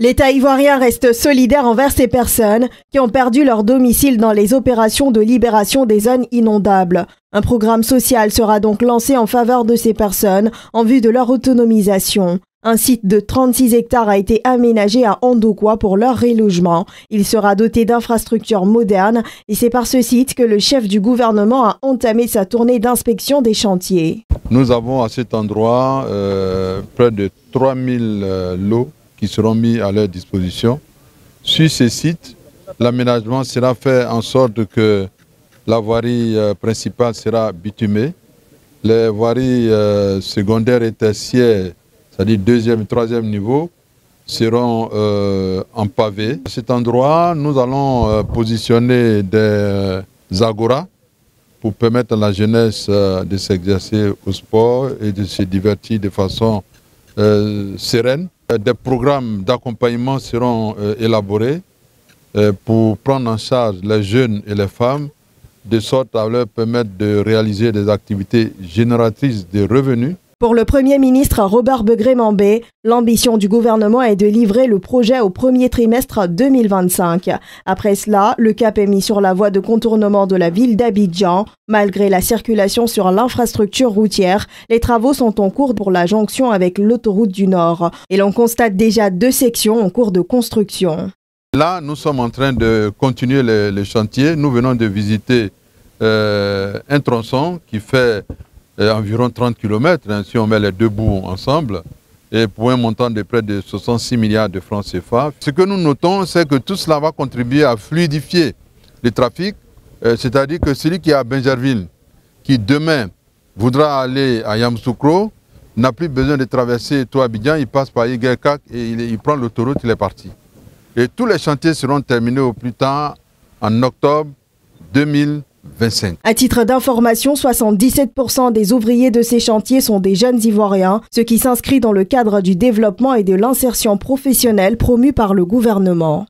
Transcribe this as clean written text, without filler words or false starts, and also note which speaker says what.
Speaker 1: L'État ivoirien reste solidaire envers ces personnes qui ont perdu leur domicile dans les opérations de libération des zones inondables. Un programme social sera donc lancé en faveur de ces personnes en vue de leur autonomisation. Un site de 36 hectares a été aménagé à Ndokwa pour leur relogement. Il sera doté d'infrastructures modernes et c'est par ce site que le chef du gouvernement a entamé sa tournée d'inspection des chantiers.
Speaker 2: Nous avons à cet endroit près de 3000 lots qui seront mis à leur disposition. Sur ces sites, l'aménagement sera fait en sorte que la voirie principale sera bitumée. Les voiries secondaires et tertiaires, c'est-à-dire deuxième et troisième niveau, seront en pavé. À cet endroit, nous allons positionner des agoras pour permettre à la jeunesse de s'exercer au sport et de se divertir de façon sereine. Des programmes d'accompagnement seront élaborés pour prendre en charge les jeunes et les femmes, de sorte à leur permettre de réaliser des activités génératrices de revenus.
Speaker 1: Pour le Premier ministre Robert Begré-Mambé, l'ambition du gouvernement est de livrer le projet au premier trimestre 2025. Après cela, le cap est mis sur la voie de contournement de la ville d'Abidjan. Malgré la circulation sur l'infrastructure routière, les travaux sont en cours pour la jonction avec l'autoroute du Nord. Et l'on constate déjà 2 sections en cours de construction.
Speaker 2: Là, nous sommes en train de continuer les chantiers. Nous venons de visiter un tronçon qui fait environ 30 km, si on met les deux bouts ensemble, et pour un montant de près de 66 milliards de francs CFA. Ce que nous notons, c'est que tout cela va contribuer à fluidifier le trafic, c'est-à-dire que celui qui est à Benjerville, qui demain voudra aller à Yamoussoukro, n'a plus besoin de traverser tout Abidjan, il passe par Iguerkak et il prend l'autoroute, il est parti. Et tous les chantiers seront terminés au plus tard en octobre 2025.
Speaker 1: À titre d'information, 77% des ouvriers de ces chantiers sont des jeunes Ivoiriens, ce qui s'inscrit dans le cadre du développement et de l'insertion professionnelle promu par le gouvernement.